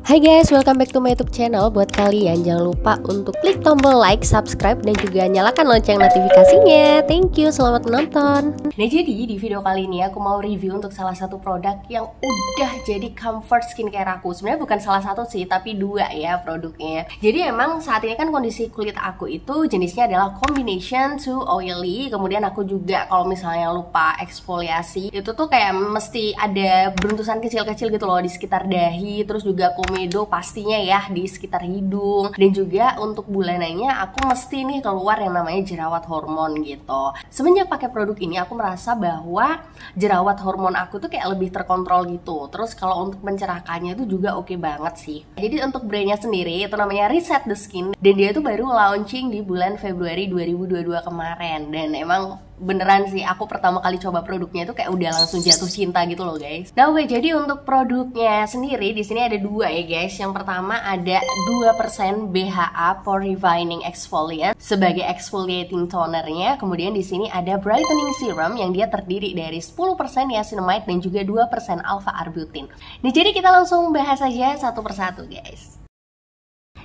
Hai guys, welcome back to my YouTube channel. Buat kalian jangan lupa untuk klik tombol like, subscribe, dan juga nyalakan lonceng notifikasinya. Thank you, selamat menonton. Nah jadi di video kali ini aku mau review untuk salah satu produk yang udah jadi comfort skincare aku. Sebenarnya bukan salah satu sih, tapi dua ya produknya. Jadi emang saat ini kan kondisi kulit aku itu jenisnya adalah combination to oily. Kemudian aku juga kalau misalnya lupa eksfoliasi, itu tuh kayak mesti ada beruntusan kecil-kecil gitu loh di sekitar dahi. Terus juga komedo pastinya ya di sekitar hidung. Dan juga untuk bulanannya aku mesti nih keluar yang namanya jerawat hormon gitu. Semenjak pakai produk ini aku merasa bahwa jerawat hormon aku tuh kayak lebih terkontrol gitu. Terus kalau untuk mencerahkannya itu juga oke banget sih. Jadi untuk brandnya sendiri itu namanya Reset the Skin. Dan dia tuh baru launching di bulan Februari 2022 kemarin. Dan emang beneran sih aku pertama kali coba produknya itu kayak udah langsung jatuh cinta gitu loh guys. Nah oke, jadi untuk produknya sendiri di sini ada dua ya guys. Yang pertama ada 2% BHA Pore Refining Exfoliant sebagai exfoliating tonernya. Kemudian di sini ada brightening serum yang dia terdiri dari 10% niacinamide dan juga 2% alpha arbutin. Nah jadi kita langsung bahas aja satu persatu guys.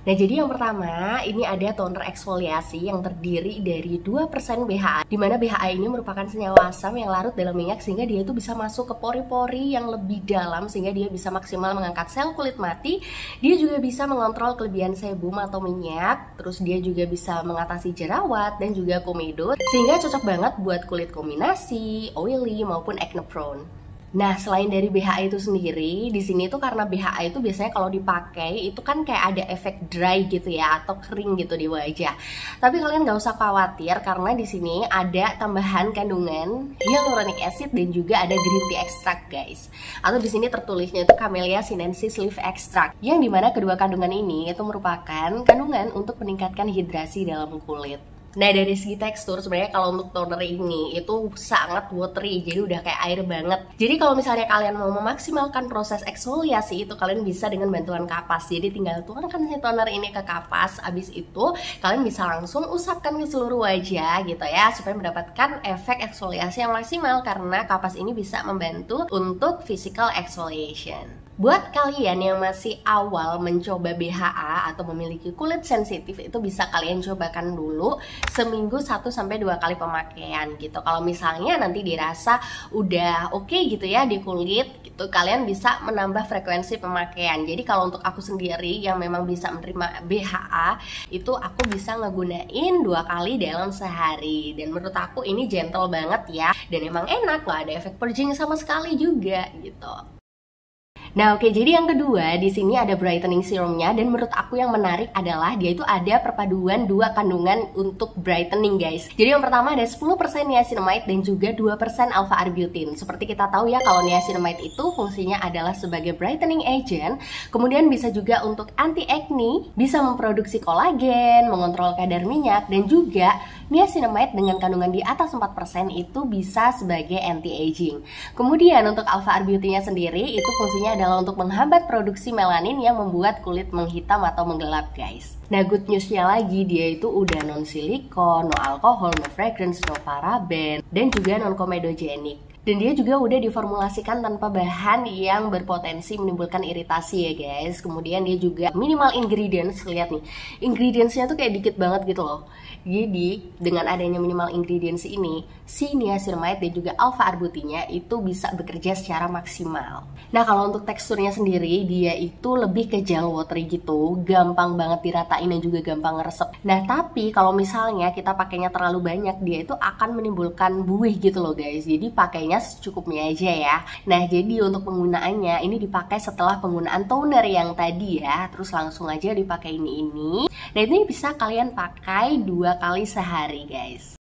Nah jadi yang pertama ini ada toner eksfoliasi yang terdiri dari 2% BHA, dimana BHA ini merupakan senyawa asam yang larut dalam minyak sehingga dia itu bisa masuk ke pori-pori yang lebih dalam sehingga dia bisa maksimal mengangkat sel kulit mati. Dia juga bisa mengontrol kelebihan sebum atau minyak, terus dia juga bisa mengatasi jerawat dan juga komedo sehingga cocok banget buat kulit kombinasi, oily maupun acne prone. Nah, selain dari BHA itu sendiri, di sini tuh karena BHA itu biasanya kalau dipakai itu kan kayak ada efek dry gitu ya, atau kering gitu di wajah. Tapi kalian nggak usah khawatir karena di sini ada tambahan kandungan hyaluronic acid dan juga ada green tea extract guys. Atau di sini tertulisnya itu Camellia sinensis leaf extract, yang dimana kedua kandungan ini itu merupakan kandungan untuk meningkatkan hidrasi dalam kulit. Nah dari segi tekstur sebenarnya kalau untuk toner ini itu sangat watery, jadi udah kayak air banget. Jadi kalau misalnya kalian mau memaksimalkan proses eksfoliasi itu kalian bisa dengan bantuan kapas. Jadi tinggal tuangkan si toner ini ke kapas, abis itu kalian bisa langsung usapkan ke seluruh wajah gitu ya, supaya mendapatkan efek eksfoliasi yang maksimal karena kapas ini bisa membantu untuk physical exfoliation. Buat kalian yang masih awal mencoba BHA atau memiliki kulit sensitif, itu bisa kalian cobakan dulu seminggu 1-2 kali pemakaian gitu. Kalau misalnya nanti dirasa udah oke gitu ya di kulit gitu, kalian bisa menambah frekuensi pemakaian. Jadi kalau untuk aku sendiri yang memang bisa menerima BHA, itu aku bisa ngegunain 2 kali dalam sehari. Dan menurut aku ini gentle banget ya, dan emang enak, gak ada efek purging sama sekali juga gitu. Nah oke, jadi yang kedua di sini ada brightening serumnya, dan menurut aku yang menarik adalah dia itu ada perpaduan 2 kandungan untuk brightening guys. Jadi yang pertama ada 10% niacinamide dan juga 2% alpha arbutin. Seperti kita tahu ya kalau niacinamide itu fungsinya adalah sebagai brightening agent, kemudian bisa juga untuk anti acne, bisa memproduksi kolagen, mengontrol kadar minyak, dan juga niacinamide dengan kandungan di atas 4% itu bisa sebagai anti-aging. Kemudian untuk alpha arbutinnya sendiri itu fungsinya adalah untuk menghambat produksi melanin yang membuat kulit menghitam atau menggelap guys. Nah good newsnya lagi, dia itu udah non silikon, no alkohol, no fragrance, no paraben, dan juga non comedogenic. Dan dia juga udah diformulasikan tanpa bahan yang berpotensi menimbulkan iritasi ya guys. Kemudian dia juga minimal ingredients, lihat nih, ingredientsnya tuh kayak dikit banget gitu loh. Jadi dengan adanya minimal ingredients ini, si niacinamide dan juga alpha arbutinnya itu bisa bekerja secara maksimal. Nah kalau untuk teksturnya sendiri, dia itu lebih ke gel watery gitu, gampang banget diratain dan juga gampang ngeresep. Nah tapi kalau misalnya kita pakainya terlalu banyak, dia itu akan menimbulkan buih gitu loh guys. Jadi pakainya secukupnya aja ya. Nah jadi untuk penggunaannya ini dipakai setelah penggunaan toner yang tadi ya, terus langsung aja dipakai ini. Nah ini bisa kalian pakai 2 kali sehari guys.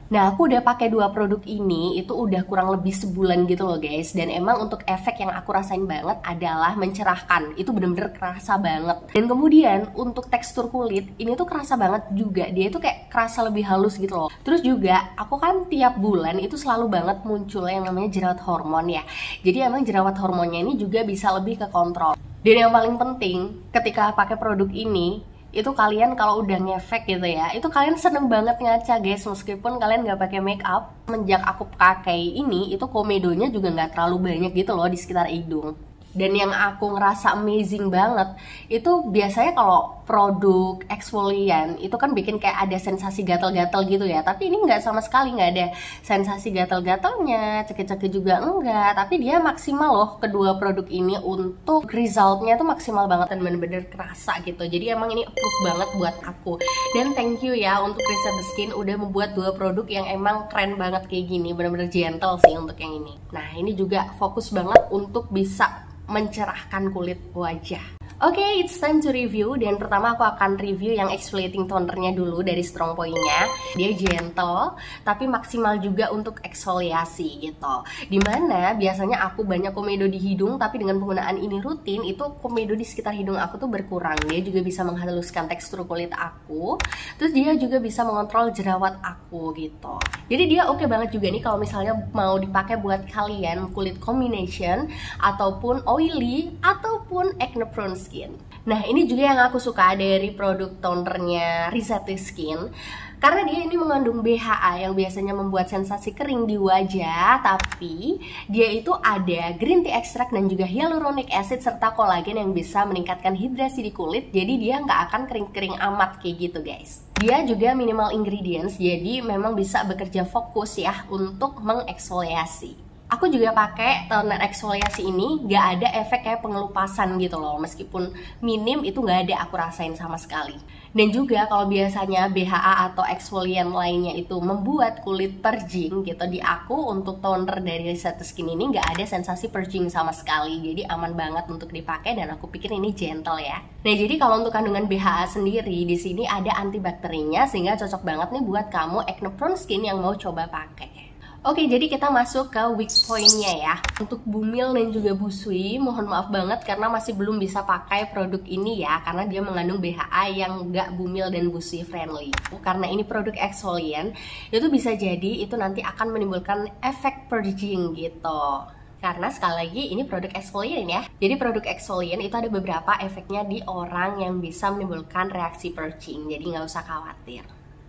Nah aku udah pakai 2 produk ini itu udah kurang lebih sebulan gitu loh guys. Dan emang untuk efek yang aku rasain banget adalah mencerahkan. Itu bener-bener kerasa banget. Dan kemudian untuk tekstur kulit ini tuh kerasa banget juga. Dia itu kayak kerasa lebih halus gitu loh. Terus juga aku kan tiap bulan itu selalu banget muncul yang namanya jerawat hormon ya. Jadi emang jerawat hormonnya ini juga bisa lebih ke kontrol. Dan yang paling penting ketika pakai produk ini, itu kalian kalau udah ngefek gitu ya, itu kalian seneng banget ngaca guys, meskipun kalian nggak pakai make up. Semenjak aku pakai ini, itu komedonya juga nggak terlalu banyak gitu loh di sekitar hidung. Dan yang aku ngerasa amazing banget itu biasanya kalau produk eksfolian itu kan bikin kayak ada sensasi gatal-gatal gitu ya, tapi ini nggak, sama sekali nggak ada sensasi gatal-gatalnya, cekik-cekik juga enggak, tapi dia maksimal loh kedua produk ini untuk resultnya tuh maksimal banget dan bener-bener kerasa gitu. Jadi emang ini approve banget buat aku, dan thank you ya untuk Reset the Skin udah membuat dua produk yang emang keren banget kayak gini, bener-bener gentle sih untuk yang ini. Nah ini juga fokus banget untuk bisa mencerahkan kulit wajah. Oke, it's time to review. Dan pertama aku akan review yang exfoliating tonernya dulu dari Strong Point-nya. Dia gentle, tapi maksimal juga untuk eksfoliasi gitu. Dimana biasanya aku banyak komedo di hidung, tapi dengan penggunaan ini rutin, itu komedo di sekitar hidung aku tuh berkurang. Dia juga bisa menghaluskan tekstur kulit aku. Terus dia juga bisa mengontrol jerawat aku gitu. Jadi dia oke banget juga nih kalau misalnya mau dipakai buat kalian kulit combination, ataupun oily, ataupun acne prone skin. Nah ini juga yang aku suka dari produk tonernya Reset the Skin, karena dia ini mengandung BHA yang biasanya membuat sensasi kering di wajah, tapi dia itu ada green tea extract dan juga hyaluronic acid serta kolagen yang bisa meningkatkan hidrasi di kulit. Jadi dia nggak akan kering-kering amat kayak gitu guys. Dia juga minimal ingredients, jadi memang bisa bekerja fokus ya untuk mengeksfoliasi. Aku juga pakai toner eksfoliasi ini, gak ada efek kayak pengelupasan gitu loh. Meskipun minim, itu gak ada aku rasain sama sekali. Dan juga kalau biasanya BHA atau eksfolian lainnya itu membuat kulit purging gitu, di aku untuk toner dari Reset the Skin ini gak ada sensasi purging sama sekali. Jadi aman banget untuk dipakai dan aku pikir ini gentle ya. Nah jadi kalau untuk kandungan BHA sendiri, di sini ada antibakterinya sehingga cocok banget nih buat kamu acne prone skin yang mau coba pakai. Oke, jadi kita masuk ke weak point-nya ya. Untuk bumil dan juga busui, mohon maaf banget karena masih belum bisa pakai produk ini ya, karena dia mengandung BHA yang nggak bumil dan busui friendly. Karena ini produk exfoliant, itu bisa jadi itu nanti akan menimbulkan efek purging gitu. Karena sekali lagi ini produk exfoliant ya. Jadi produk exfoliant itu ada beberapa efeknya di orang yang bisa menimbulkan reaksi purging. Jadi nggak usah khawatir.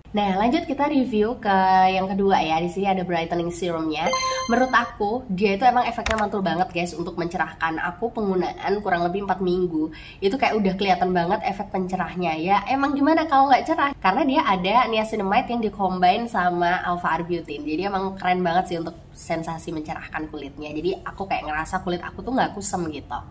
Nah, lanjut kita review ke yang kedua ya. Di sini ada brightening serumnya. Menurut aku, dia itu emang efeknya mantul banget guys untuk mencerahkan. Aku penggunaan kurang lebih 4 minggu. Itu kayak udah kelihatan banget efek pencerahnya ya. Emang gimana kalau nggak cerah? Karena dia ada niacinamide yang dikombin sama alpha arbutin. Jadi emang keren banget sih untuk sensasi mencerahkan kulitnya. Jadi aku kayak ngerasa kulit aku tuh nggak kusam gitu.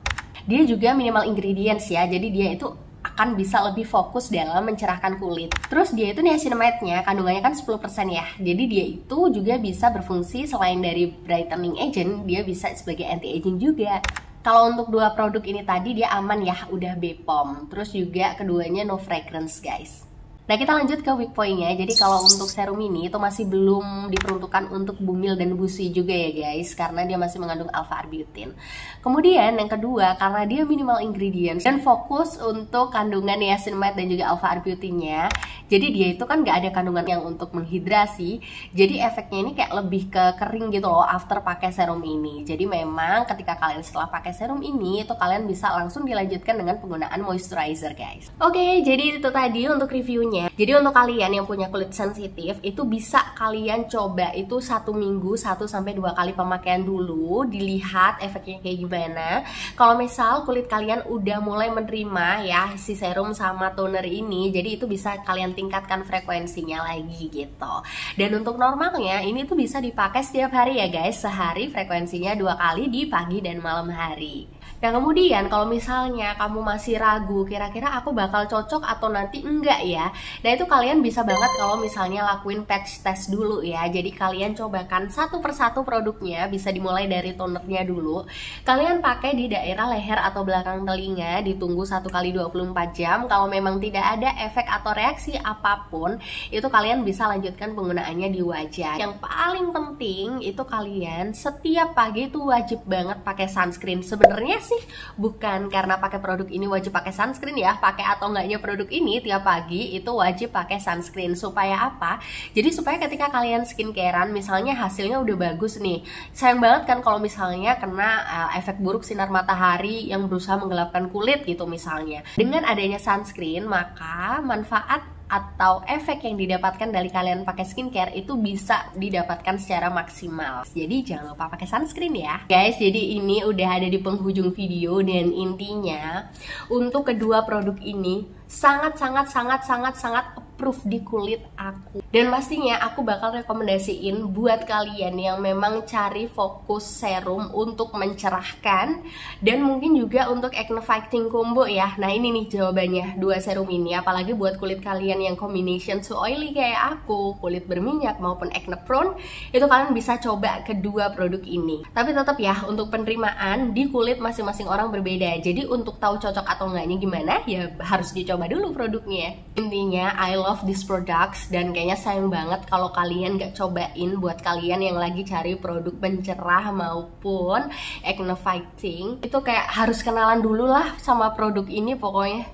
Dia juga minimal ingredients ya. Jadi dia itu akan bisa lebih fokus dalam mencerahkan kulit. Terus dia itu niacinamide-nya kandungannya kan 10% ya. Jadi dia itu juga bisa berfungsi selain dari brightening agent, dia bisa sebagai anti-aging juga. Kalau untuk dua produk ini tadi dia aman ya, udah BPOM. Terus juga keduanya no fragrance guys. Nah kita lanjut ke weak point-nya. Jadi kalau untuk serum ini itu masih belum diperuntukkan untuk bumil dan busui juga ya guys, karena dia masih mengandung alpha arbutin. Kemudian yang kedua, karena dia minimal ingredients dan fokus untuk kandungan niacinamide dan juga alpha arbutinnya, jadi dia itu kan gak ada kandungan yang untuk menghidrasi. Jadi efeknya ini kayak lebih ke kering gitu loh after pakai serum ini. Jadi memang ketika kalian setelah pakai serum ini, itu kalian bisa langsung dilanjutkan dengan penggunaan moisturizer guys. Oke, jadi itu tadi untuk reviewnya. Jadi untuk kalian yang punya kulit sensitif, itu bisa kalian coba itu 1 minggu 1-2 kali pemakaian dulu, dilihat efeknya kayak gimana. Kalau misal kulit kalian udah mulai menerima ya si serum sama toner ini, jadi itu bisa kalian tingkatkan frekuensinya lagi gitu. Dan untuk normalnya ini tuh bisa dipakai setiap hari ya guys, sehari frekuensinya 2 kali di pagi dan malam hari. Nah kemudian kalau misalnya kamu masih ragu kira-kira aku bakal cocok atau nanti enggak ya, nah itu kalian bisa banget kalau misalnya lakuin patch test dulu ya. Jadi kalian cobakan satu persatu produknya, bisa dimulai dari tonernya dulu. Kalian pakai di daerah leher atau belakang telinga, ditunggu 1 kali 24 jam. Kalau memang tidak ada efek atau reaksi apapun, itu kalian bisa lanjutkan penggunaannya di wajah. Yang paling penting itu kalian setiap pagi itu wajib banget pakai sunscreen. Sebenarnya sih bukan karena pakai produk ini wajib pakai sunscreen ya, pakai atau enggaknya produk ini tiap pagi itu wajib pakai sunscreen. Supaya apa? Jadi supaya ketika kalian skincarean misalnya hasilnya udah bagus nih, sayang banget kan kalau misalnya kena efek buruk sinar matahari yang berusaha menggelapkan kulit gitu misalnya. Dengan adanya sunscreen, maka manfaat atau efek yang didapatkan dari kalian pakai skincare itu bisa didapatkan secara maksimal. Jadi jangan lupa pakai sunscreen ya guys. Jadi ini udah ada di penghujung video, dan intinya untuk kedua produk ini sangat approve di kulit aku, dan pastinya aku bakal rekomendasiin buat kalian yang memang cari fokus serum untuk mencerahkan dan mungkin juga untuk acne fighting combo ya. Nah ini nih jawabannya, dua serum ini apalagi buat kulit kalian yang combination so oily kayak aku, kulit berminyak maupun acne prone, itu kalian bisa coba kedua produk ini. Tapi tetap ya, untuk penerimaan di kulit masing-masing orang berbeda, jadi untuk tahu cocok atau enggaknya gimana ya harus dicoba dulu produknya. Intinya I love these products, dan kayaknya sayang banget kalau kalian gak cobain. Buat kalian yang lagi cari produk pencerah maupun acne fighting, itu kayak harus kenalan dulu lah sama produk ini pokoknya.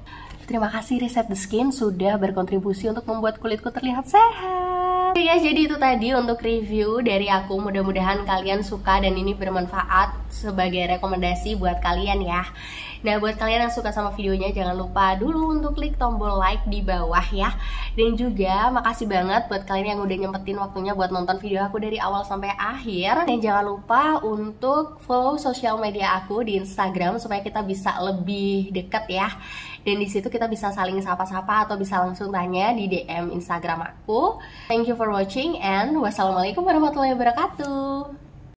Terima kasih Reset the Skin sudah berkontribusi untuk membuat kulitku terlihat sehat. Oke guys, jadi itu tadi untuk review dari aku. Mudah-mudahan kalian suka dan ini bermanfaat sebagai rekomendasi buat kalian ya. Nah buat kalian yang suka sama videonya, jangan lupa dulu untuk klik tombol like di bawah ya. Dan juga makasih banget buat kalian yang udah nyempetin waktunya buat nonton video aku dari awal sampai akhir. Dan jangan lupa untuk follow sosial media aku di Instagram supaya kita bisa lebih deket ya. Dan di situ kita bisa saling sapa-sapa atau bisa langsung tanya di DM Instagram aku. Thank you for watching and wassalamualaikum warahmatullahi wabarakatuh.